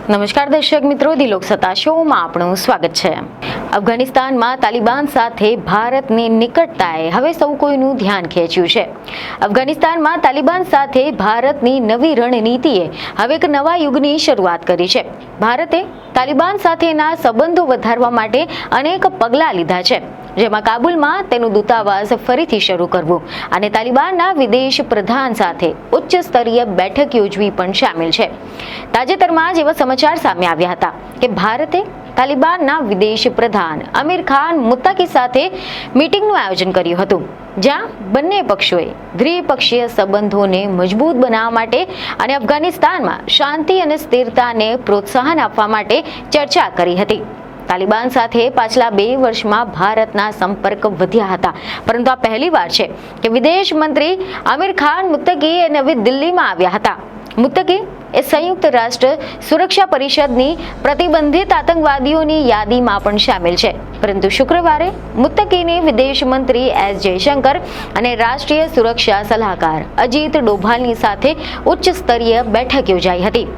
નમસ્કાર દર્શક મિત્રો, ધી લોકસત્તા શોમાં આપનું સ્વાગત છે। અફઘાનિસ્તાનમાં તાલિબાન સાથે ભારતની નિકટતાએ હવે સૌ કોઈનું ધ્યાન ખેંચ્યું છે। અફઘાનિસ્તાનમાં તાલિબાન સાથે ભારતની નવી રણનીતિએ હવે એક નવા યુગની શરૂઆત કરી છે। ભારતે તાલિબાન સાથેના સંબંધો વધારવા માટે અનેક પગલાં લીધા છે, જેમાં કાબુલમાં તેનું દૂતાવાસ ફરીથી શરૂ કરવું અને તાલિબાનના વિદેશ પ્રધાન સાથે ઉચ્ચ સ્તરીય બેઠક યોજવી પણ શામેલ છે। તાજેતરમાં જ એવા સમાચાર સામે આવ્યા હતા કે ભારતે તાલિબાનના વિદેશ પ્રધાન અમીર ખાન મુત્તાકી સાથે મીટિંગનું આયોજન કર્યું હતું, જ્યાં બંને પક્ષોએ દ્વિપક્ષીય સંબંધોને મજબૂત બનાવવા માટે અને અફઘાનિસ્તાનમાં શાંતિ અને સ્થિરતાને પ્રોત્સાહન આપવા માટે ચર્ચા કરી હતી। તાલિબાન સાથે પાછલા 2 વર્ષમાં ભારતના સંપર્ક વધ્યા હતા, પરંતુ આ પહેલીવાર છે કે વિદેશ મંત્રી અમીર ખાન મુત્તાકી નવી દિલ્હીમાં આવ્યા હતા। મુત્તાકી એ સંયુક્ત રાષ્ટ્ર સુરક્ષા પરિષદની પ્રતિબંધિત આતંકવાદીઓની યાદીમાં પણ શામેલ છે, પરંતુ શુક્રવારે મુત્તાકીની વિદેશ મંત્રી એસ જયશંકર અને રાષ્ટ્રીય સુરક્ષા સલાહકાર અજીત ડોભાલની સાથે ઉચ્ચ સ્તરીય બેઠક યોજાઈ હતી।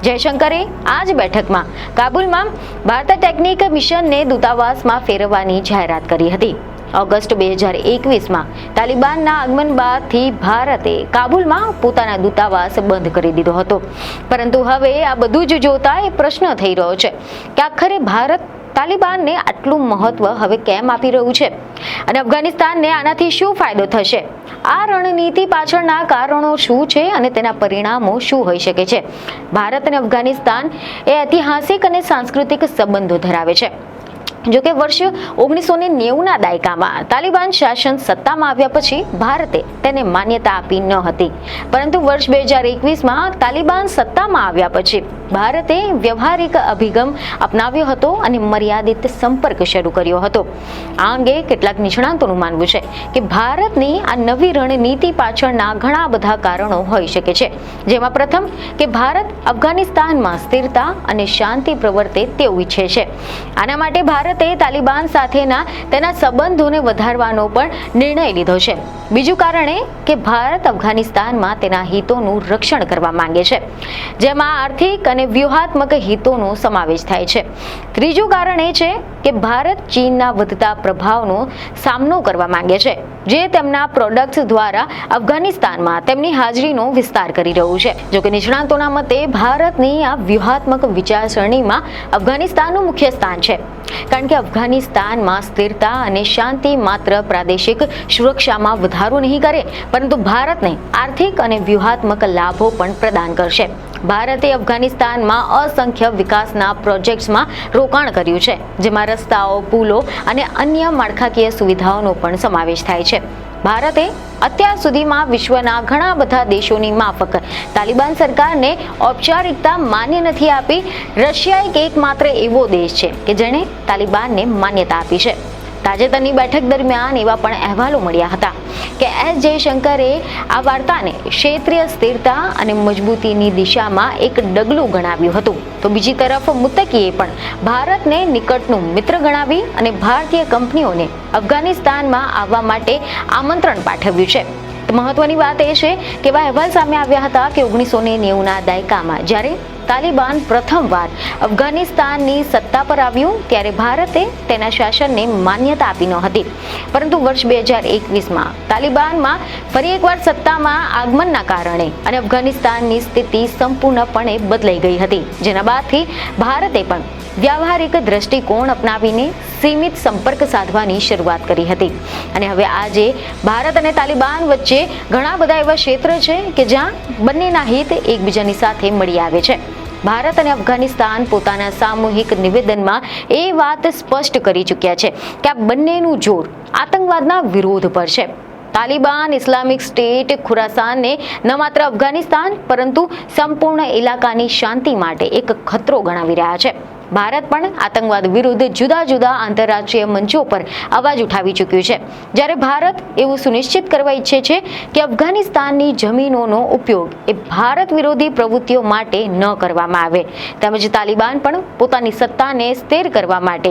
જયશંકરે આ જ બેઠકમાં કાબુલમાં ભારત ટેકનિક મિશનને દૂતાવાસમાં ફેરવવાની જાહેરાત કરી હતી। ઓગસ્ટ 2021માં તાલિબાનના આગમન બાદથી ભારતે કાબુલમાં પોતાના દૂતાવાસ બંધ કરી દીધો હતો, પરંતુ હવે આ બધું જ જોતા એ પ્રશ્ન થઈ રહ્યો છે કે આખરે ભારત તાલિબાનને આટલું મહત્વ હવે કેમ આપી રહ્યું છે અને અફઘાનિસ્તાનને આનાથી શું ફાયદો થશે? આ રણનીતિ પાછળના કારણો શું છે અને તેના પરિણામો શું હોઈ શકે છે? ભારત અને અફઘાનિસ્તાન એ ઐતિહાસિક અને સાંસ્કૃતિક સંબંધો ધરાવે છે। જોકે વર્ષ 1990ના દાયકામાં તાલિબાન શાસન સત્તામાં આવ્યા પછી ભારતે તેને માન્યતા આપી ન હતી, પરંતુ વર્ષ 2021માં તાલિબાન સત્તામાં આવ્યા પછી ભારતે વ્યવહારિક અભિગમ અપનાવ્યો હતો અને મર્યાદિત સંપર્ક શરૂ કર્યો હતો। આ અંગે કેટલાક નિષ્ણાતોનું માનવું છે કે ભારતની આ નવી રણનીતિ પાછળના ઘણા બધા કારણો હોઈ શકે છે, જેમાં પ્રથમ કે ભારત અફઘાનિસ્તાનમાં સ્થિરતા અને શાંતિ પ્રવર્તે તેવું ઈચ્છે છે। આના માટે ભારતે તાલિબાન સાથેના તેના સંબંધોને વધારવાનો પણ નિર્ણય લીધો છે। બીજું કારણ એ કે ભારત અફઘાનિસ્તાનમાં તેના હિતોનું રક્ષણ કરવા માંગે છે, જેમાં આર્થિક અને વ્યૂહાત્મક હિતોનો સમાવેશ થાય છે। ત્રીજું કારણ એ છે કે ભારત ચીનના વધતા પ્રભાવનો સામનો કરવા માંગે છે, જે તેમના પ્રોડક્ટ્સ દ્વારા અફઘાનિસ્તાનમાં તેમની હાજરીનો વિસ્તાર કરી રહ્યું છે। જોકે નિષ્ણાતોના મતે ભારતની આ વ્યૂહાત્મક વિચારસરણીમાં અફઘાનિસ્તાનનું મુખ્ય સ્થાન છે, કારણ કે અફઘાનિસ્તાનમાં સ્થિરતા અને શાંતિ માત્ર પ્રાદેશિક સુરક્ષામાં વધારો નહીં કરે, પરંતુ ભારતને આર્થિક અને વ્યૂહાત્મક લાભો પણ પ્રદાન કરશે। ભારતે અફઘાનિસ્તાનમાં અસંખ્ય વિકાસના પ્રોજેક્ટ્સમાં રોકાણ કર્યું છે, જેમાં રસ્તાઓ, પુલો અને અન્ય માળખાકીય સુવિધાઓનો પણ સમાવેશ થાય છે। ભારતે અત્યાર સુધીમાં વિશ્વના ઘણા બધા દેશોની માફક તાલિબાન સરકારને ઔપચારિકતા માન્ય નથી આપી। રશિયા એકમાત્ર એવો દેશ છે કે જેણે તાલિબાનને માન્યતા આપી છે। તાજેતરની બેઠક દરમિયાન એવા પણ અહેવાલો મળ્યા હતા કે એસ જયશંકરે આ વાર્તાને ક્ષેત્રીય સ્થિરતા અને મજબૂતીની દિશામાં એક ડગલું ગણાવ્યું હતું, તો બીજી તરફ મુત્તાકીએ પણ ભારતને નિકટનું મિત્ર ગણાવી અને ભારતીય કંપનીઓને અફઘાનિસ્તાનમાં આવવા માટે આમંત્રણ પાઠવ્યું છે। મહત્વની વાત એ છે કે એવા અહેવાલ સામે આવ્યા હતા કે 1990ના દાયકામાં જ્યારે તાલિબાન પ્રથમવાર અફઘાનિસ્તાનની સત્તા પર આવ્યું ત્યારે ભારતે તેના શાસનને માન્યતા આપી ન હતી, પરંતુ વર્ષ 2021માં તાલિબાનમાં ફરી એકવાર સત્તામાં આગમનના કારણે અને અફઘાનિસ્તાનની સ્થિતિ સંપૂર્ણપણે બદલાઈ ગઈ હતી, જેના બાદથી ભારતે પણ વ્યવહારિક દ્રષ્ટિકોણ અપનાવીને સીમિત સંપર્ક સાધવાની શરૂઆત કરી હતી। અને હવે આજે ભારત અને તાલિબાન વચ્ચે ઘણા બધા એવા ક્ષેત્ર છે કે જ્યાં બંનેના હિત એકબીજાની સાથે મળી આવે છે। ભારત અને અફઘાનિસ્તાન પોતાના સામૂહિક નિવેદનમાં એ વાત સ્પષ્ટ કરી ચૂક્યા છે કે આ બંનેનું જોર આતંકવાદના વિરોધ પર છે। તાલિબાન ઇસ્લામિક સ્ટેટ ખુરાસાનને ન માત્ર અફઘાનિસ્તાન પરંતુ સંપૂર્ણ ઇલાકાની શાંતિ માટે એક ખતરો ગણાવી રહ્યા છે। ભારત પણ આતંકવાદ વિરુદ્ધ જુદા જુદા આંતરરાષ્ટ્રીય મંચો પર અવાજ ઉઠાવી ચૂક્યું છે, જ્યારે ભારત એવું સુનિશ્ચિત કરવા ઈચ્છે છે કે અફઘાનિસ્તાનની જમીનોનો ઉપયોગ એ ભારત વિરોધી પ્રવૃત્તિઓ માટે ન કરવામાં આવે, તેમજ તાલિબાન પણ પોતાની સત્તાને સ્થિર કરવા માટે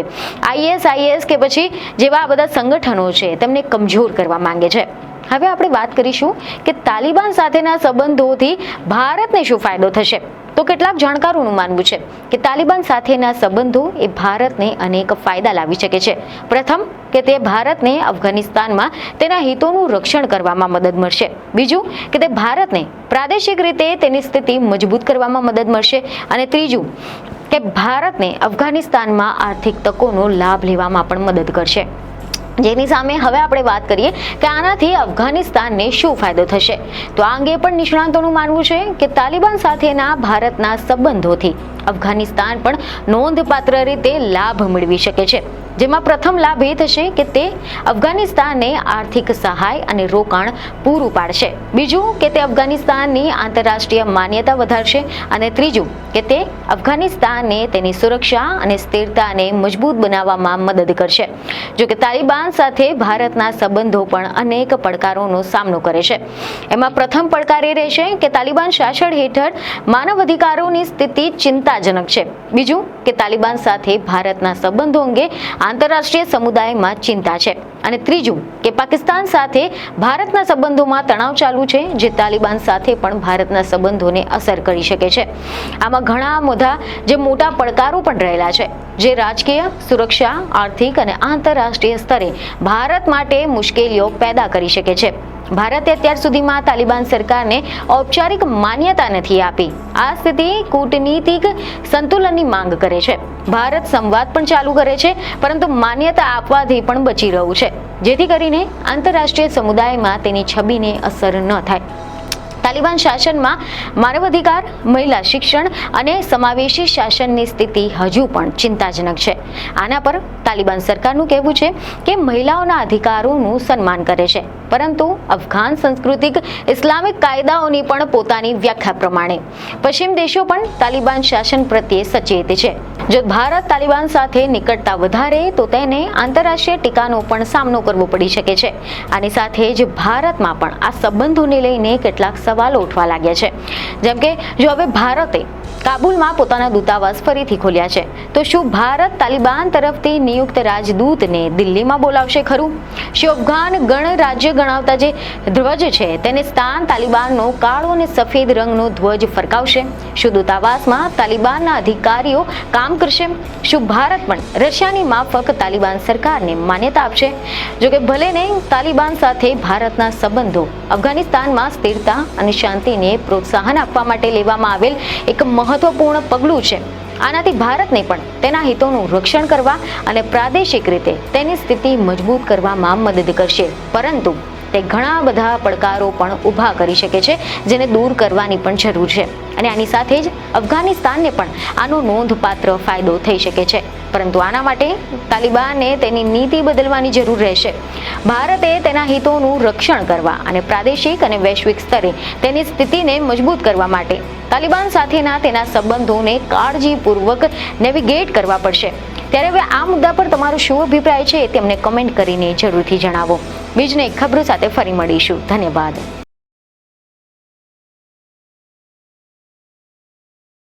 ISIS કે પછી જેવા બધા સંગઠનો છે તેમને કમજોર કરવા માંગે છે। હવે આપણે વાત કરીશું કે તાલિબાન સાથેના સંબંધોથી ભારતને શું ફાયદો થશે. તો કેટલાક જાણકારોનું માનવું છે કે તાલિબાન સાથેના સંબંધો એ ભારતને અનેક ફાયદા લાવી શકે છે. પ્રથમ કે તે ભારતને અફઘાનિસ્તાનમાં તેના હિતોનું રક્ષણ કરવામાં મદદ મળશે. બીજું કે તે ભારતને પ્રાદેશિક રીતે તેની સ્થિતિ મજબૂત કરવામાં મદદ મળશે. અને ત્રીજું કે ભારતને અફઘાનિસ્તાનમાં આર્થિક તકોનો લાભ લેવામાં પણ મદદ કરશે. જેની સામે હવે આપણે વાત કરીએ કે આનાથી અફઘાનિસ્તાનને શું ફાયદો થશે. તો આ અંગે પણ નિષ્ણાંતોનું માનવું છે કે તાલિબાન સાથેના ભારતના સંબંધોથી અફઘાનિસ્તાન પણ નોંધપાત્ર રીતે લાભ મેળવી શકે છે. જેમાં પ્રથમ લાભ એ થશે કે તે અફઘાનિસ્તાનને આર્થિક સહાય અને રોકાણ પૂરું પાડશે. બીજું કે તે અફઘાનિસ્તાનની આંતરરાષ્ટ્રીય માન્યતા વધારશે. અને ત્રીજું કે તે અફઘાનિસ્તાનને તેની સુરક્ષા અને સ્થિરતાને મજબૂત બનાવવામાં મદદ કરશે. જો કે તાલિબાન સાથે ભારતના સંબંધો પણ અનેક પડકારોનો સામનો કરે છે. એમાં પ્રથમ પડકાર એ રહેશે કે તાલિબાન શાસન હેઠળ માનવ અધિકારોની સ્થિતિ ચિંતાજનક છે. બીજું કે તાલિબાન સાથે ભારતના સંબંધો અંગે આંતરરાષ્ટ્રીય સમુદાયમાં ચિંતા છે. અને ત્રીજું કે પાકિસ્તાન સાથે ભારતના સંબંધોમાં તણાવ ચાલુ છે, જે તાલિબાન સાથે પણ ભારતના સંબંધોને અસર કરી શકે છે. આમાં ઘણા મોટા પડકારો પણ રહેલા છે, જે રાજકીય, સુરક્ષા, આર્થિક અને આંતરરાષ્ટ્રીય સ્તરે ભારત માટે મુશ્કેલીઓ પેદા કરી શકે છે. ભારતે અત્યાર સુધીમાં તાલિબાન સરકારને ઔપચારિક માન્યતા નથી આપી. આ સ્થિતિ કૂટનીતિક સંતુલનની માંગ કરે છે. ભારત સંવાદ પણ ચાલુ કરે છે, પરંતુ માન્યતા આપવાથી પણ બચી રહ્યું છે, જેથી કરીને આંતરરાષ્ટ્રીય સમુદાયમાં તેની છબીને અસર ન થાય. તાલિબાન શાસનમાં માનવ અધિકાર, મહિલા શિક્ષણ અને સમાવેશી શાસનની સ્થિતિ હજુ પણ ચિંતાજનક છે. આના પર તાલિબાન સરકારનું કહેવું છે કે મહિલાઓના અધિકારોનું સન્માન કરે છે, પરંતુ અફઘાન સાંસ્કૃતિક ઇસ્લામિક કાયદાઓની પણ પોતાની વ્યાખ્યા પ્રમાણે પશ્ચિમ દેશો પણ તાલિબાન શાસન પ્રત્યે સચેત છે. જો ભારત તાલિબાન સાથે નિકટતા વધારે તો તેને આંતરરાષ્ટ્રીય ટીકાનો પણ સામનો કરવો પડી શકે છે. આની સાથે જ ભારતમાં પણ આ સંબંધોને લઈને કેટલાક સવાલો ઉઠવા લાગ્યા છે. જેમ કે જો હવે ભારતે કાબુલમાં પોતાના દૂતાવાસ ફરીથી ખોલ્યા છે, તો શું ભારત તાલિબાન તરફથી નિયુક્ત રાજદૂતને દિલ્હીમાં બોલાવશે ખરું? શું અફઘાન ગણરાજ્ય ગણાવતા જે ધ્વજ છે તેને સ્થાન તાલિબાનનો કાળો અને સફેદ રંગનો ધ્વજ ફરકાવશે? શું દૂતાવાસમાં તાલિબાનના અધિકારીઓ કામ કરશે? શું ભારત પણ રશિયાની માફક તાલિબાન સરકારને માન્યતા આપશે? જો કે ભલે ને તાલિબાન સાથે ભારતના સંબંધો અફઘાનિસ્તાનમાં સ્થિરતા અને શાંતિને પ્રોત્સાહન આપવા માટે લેવામાં આવેલ એક મહત્વપૂર્ણ પગલું છે. આનાથી ભારતને પણ તેના હિતોનું રક્ષણ કરવા અને પ્રાદેશિક રીતે તેની સ્થિતિ મજબૂત કરવામાં મદદ કરશે. પરંતુ તે ઘણા બધા પડકારો પણ ઊભા કરી શકે છે, જેને દૂર કરવાની પણ જરૂર છે. અને આની સાથે જ અફઘાનિસ્તાનને પણ આનો નોંધપાત્ર ફાયદો થઈ શકે છે. પરંતુ આના માટે તાલિબાનને તેની નીતિ બદલવાની જરૂર રહેશે. ભારતે તેના હિતોનું રક્ષણ કરવા અને પ્રાદેશિક અને વૈશ્વિક સ્તરે તેની સ્થિતિને મજબૂત કરવા માટે તાલિબાન સાથેના તેના સંબંધોને કાળજીપૂર્વક નેવિગેટ કરવા પડશે. ત્યારે હવે આ મુદ્દા પર તમારો શું અભિપ્રાય છે તે અમને કમેન્ટ કરીને જરૂરથી જણાવો. બીજને ખબરો સાથે ફરી મળીશું. ધન્યવાદ.